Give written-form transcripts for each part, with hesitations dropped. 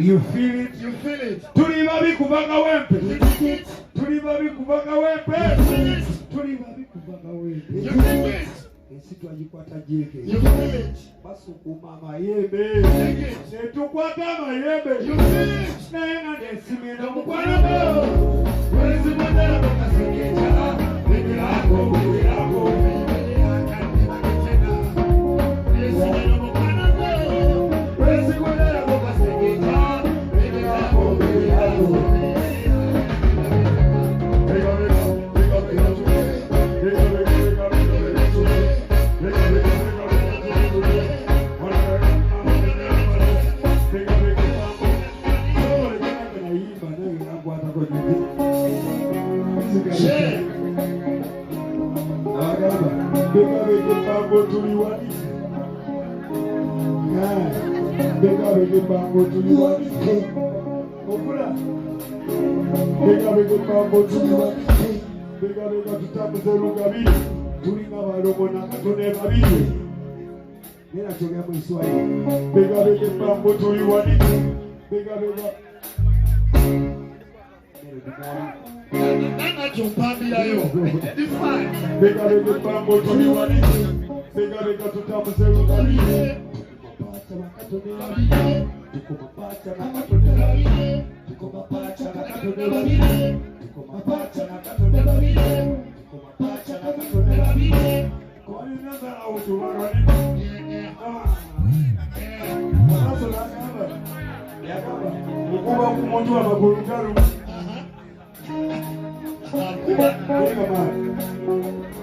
You feel it. You feel it. Tulibabi kubaga wempe. You dig it. Tulibabi kubaga wempe. You feel it. Tulibabi kubaga wempe. You dig it. Esitu ajikwata jeke. You feel it. Basuku mama yebe. You dig it. Netukwata mayebe. You feel it. Nena desimi na mukwana bo. Wezi mwendela boka sekeja. Bebe lako, bebe lako. Bebe lako, desimi na mukwana bo. Wezi mwendela boka sekeja.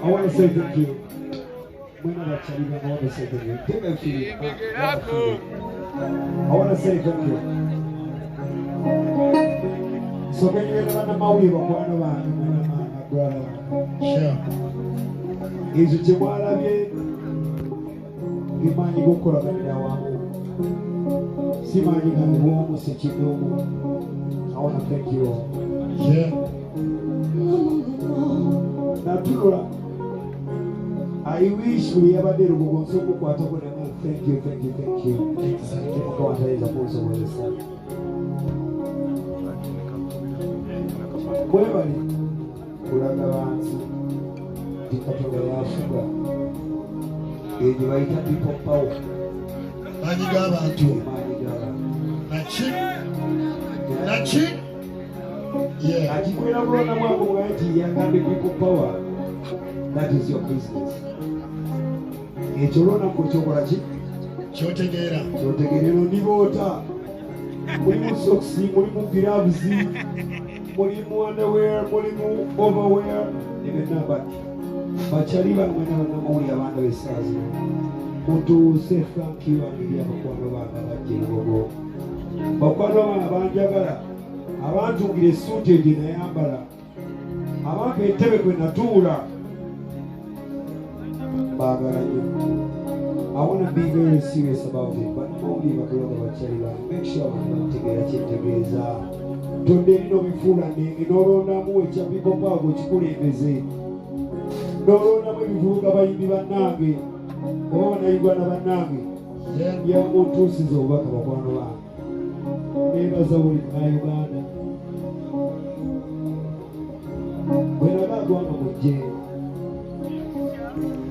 I want to say thank you. When I want to say thank you. I want to say thank you. So can you get Banamawulire one brother? Sure. Is it Chimala? Imani gukora kabira Wamu. Simani Wamu sechidomo. I want to thank you all. Yeah. Natura. I wish we ever did go so thank you. Thank you. That is your business. Echorona kuchokorachi chotegera ndivota muri musoksi muri mugirabuzi muri mu underwear muri mu overwear nibinabati bachari bamwe n'Abanyamawulire abandi besazi muntu se Frank yabiri abakwano bagirogo bakwano banjagala abantu ngire suite gina yambala abantu etebe kwe natura. I want to be very serious about it, but only if I go make sure I'm together. Today, no before and no no which are people which could be busy. No no before about Banagi. Oh, now you got a Banagi. Then your own truth is over. Neighbors are with my Uganda. When I got one of the jail.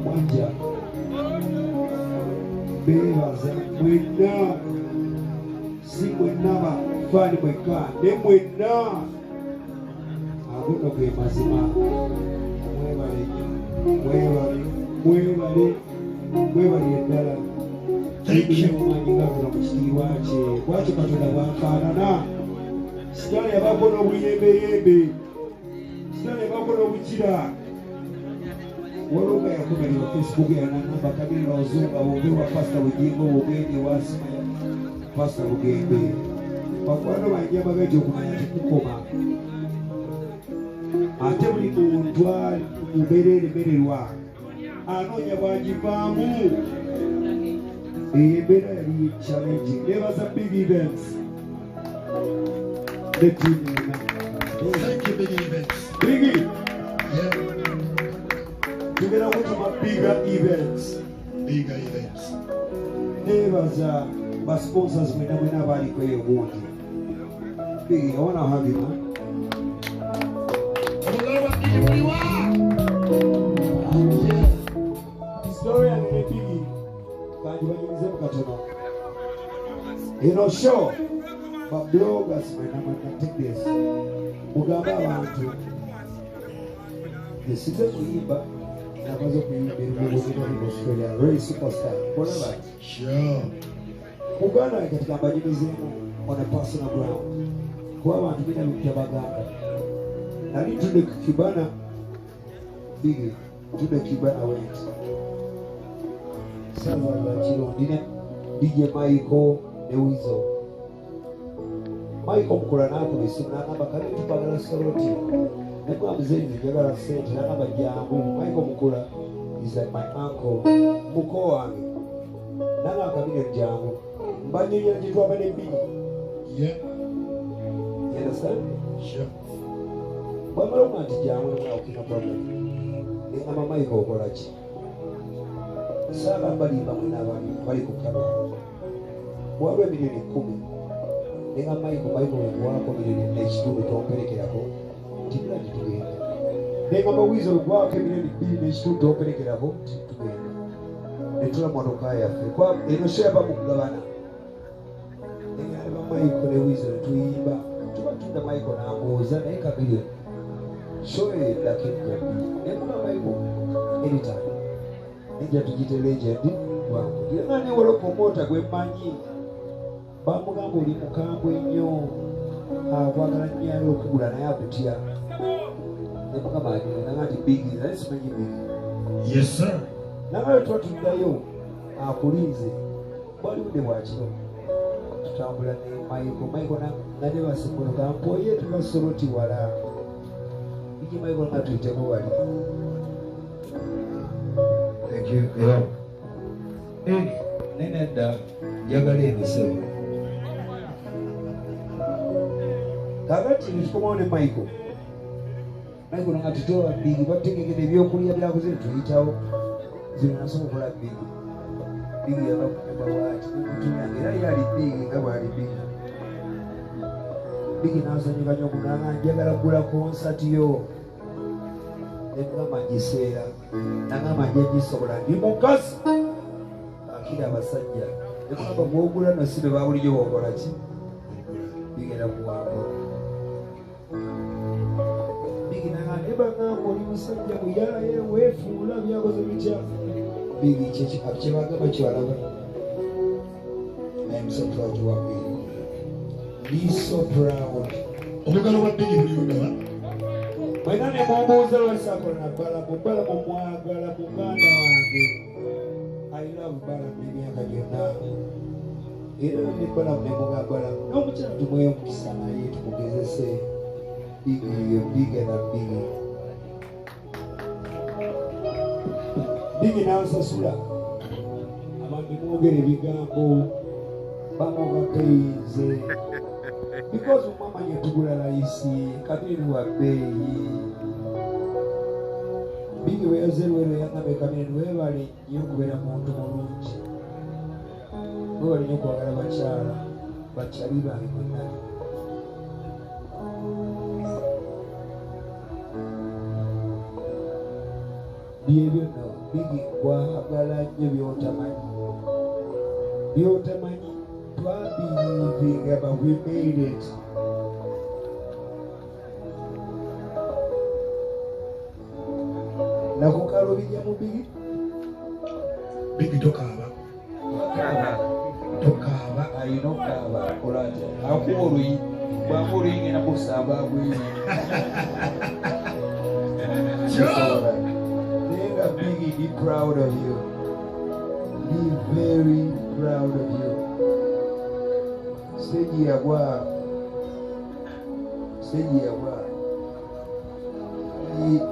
Wanja bebaza mwena si mwenaba fani mweka ne mwena abuno kwe mazima mwebale endala thank you mwanyinga kuna mchiki wache katonda bafanana Sitani yabako n'obuyembe. Sitani yabako n'obukira. Waloga yakubalira Facebook yanagamba kabiri n'ozunga bw'obewa pasita bugingo bw'ogende wasima pasita bugembe. Bakwano bangi abagajja okumanya tekukoma. Ate buli muntu ali mubeera eremererwa anoonya bwagivaamu. Eyo embeera yali challenging. Nebaza big events. Thank you, big events. Biggie. Yeah. Together with my bigger events. Bigger events. Nebaza my sponsors when nobody pay a wound. Biggie, I want to hug you, man. Historia ni Biggie. You know, sure, but bloggers when I'm going to take this. Mugamba abantu. The season we back. Nabazo kuyimbira Australia, very superstar. Whatever. Sure. Uganda katika majini zenu on a personal ground. Kwa watu bila Kabaga. Na ni tunde kibana Biggie. Tunde kibana went. Sana la chilo dine DJ Michael Newizo. Michael mkula nako bisimu nagamba kali tupagala saloti. Nekwa mzeni njagala sente nagamba jangu. Michael mkula is like my uncle. Muko wange. Nanga kabine jangu. Mbani ya jitu abane Biggie. Yeah. You understand? Sure. Bamalo mati jangu na ukina problem. Ngama Michael okolachi. Saba balimba mwina bali kukaba. Wawe milioni 10. Nenga Michael wako milioni 2 tompelekerako. Tibula tugenda. Nenga mawizo wako milioni 2 tompelekerako tugenda. Netula motoka yafe. Kwa eno sheba mukugabana. Nenga Michael Newizo tuimba. Tubatunda Michael na ngoza na ekabili. Show it lakini jabi. Nenga Michael anytime. Nija tujite legend wangu. Nani walo promota gwe manyi. Bamugamba oli mukambwe nnyo. Akwagala nnyo okugula naye akutya. Nemugamba nangati Biggie, naye simanyi Biggie. Yes sir. Nanga twatuddayo akulinze. Bwaliwudde bwakiro. Tutambula ne Michael nane basimuluka mpoye tubasoloti wala. Biggie Michael nga tuyiteko wali. Thank you. Yeah. Nene da yagala ebisewo. Kakati nitukomone Michael. Michael nga tutoa Biggie bategekede ebyokulya byakoze tuyitawo. Zino nasoma kola Biggie. Biggie yabakubeba bwati. Kutunya era yali Biggie nga bwali Biggie. Biggie nasanyuka nnyo kunanga njagala kugula concert yo. Nekugamba ngiseera. Nangamba ngisobola ndi mukazi. Akira abasajja. Nekugamba gwogula nasibe babulijjo bokola ki? Bigera kuwambo. Biggie nangamba nebagamba oli musajja muyala ye weefuula byakoze bitya. Biggie kyebagamba kyalaba. I am so proud to work with you. Be so proud. Omugalo wa Biggie buliwuga. Mwena ne mumbuuza lwesakola na Balamu mwagala muganda wange. I love Balamu emyaka gyonna. Era ne Balamu ne mugamba Balamu n'omukyala tumweyo omukisa naye tumugezese. Biggie na Biggie. Biggie n'asasula. Abantu mwogera ebigambo bamubakeize. Because mama yetugula raisi kabiri wa beyi. Biggie weyazerwero yangabe kabiri webali yokubera muntu mulungi. Webali nyokwagala bakyali bange bonna. Byebyo no Biggie kwagala nnyo byotamanyi. Byotamanyi. Believing about we made it. Nakukalo bijja mu Biggie. Biggie tokaba. Tokaba ayino kaba olate. Akuoluyi Bamuringi na kusaba bwe. Nigga Biggie, be proud of you. Be very proud of you. Stage ya wa.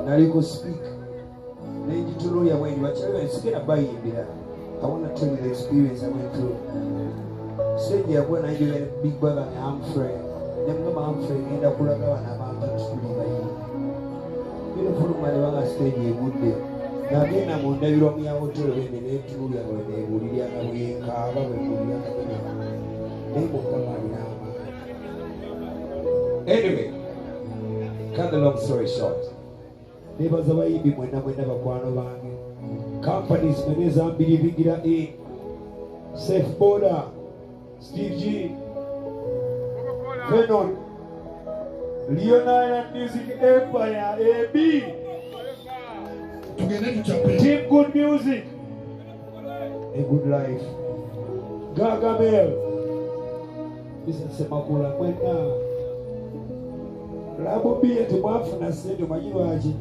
Naliko speak. Lady Tuloya when whatever is gonna buy him. I want to tell you the experience I went through. Stage ya when I do a big brother and I'm friend. Them no I'm friend and I pull out and I'm beautiful man stage a good day. Now again I'm on the Romeo hotel when they need to do it when they would be a car they will come out now. Anyway, cut the long story short. Neighbors of Ibi when I never go companies when I'm believing in Safe Border, Steve G, Venom, Leonard Music Empire, AB, Team Good Music, A Good Life, Gargamel. This is Semakula Kwena. Labo biye tumwafuna sente majiwaji.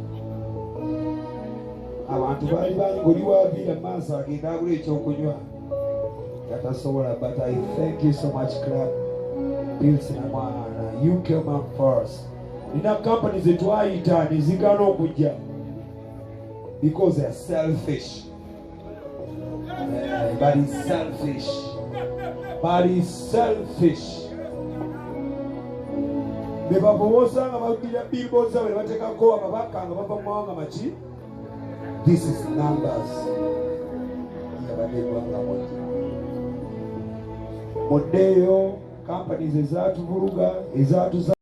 Abantu bali ngoli wavira masa agenda agula ekyokunywa. Yatasobola, but I thank you so much club. Bills na mwana. You came up first. Nina companies etwayita nizigana okujja. Because they are selfish. But it's selfish. But it's selfish. Beba bowosa nga bakira billboards abali batekako ababaka nga bava mwanga machi. This is numbers. Yabade mwanga moja. Modeo companies ezatu vuruga ezatu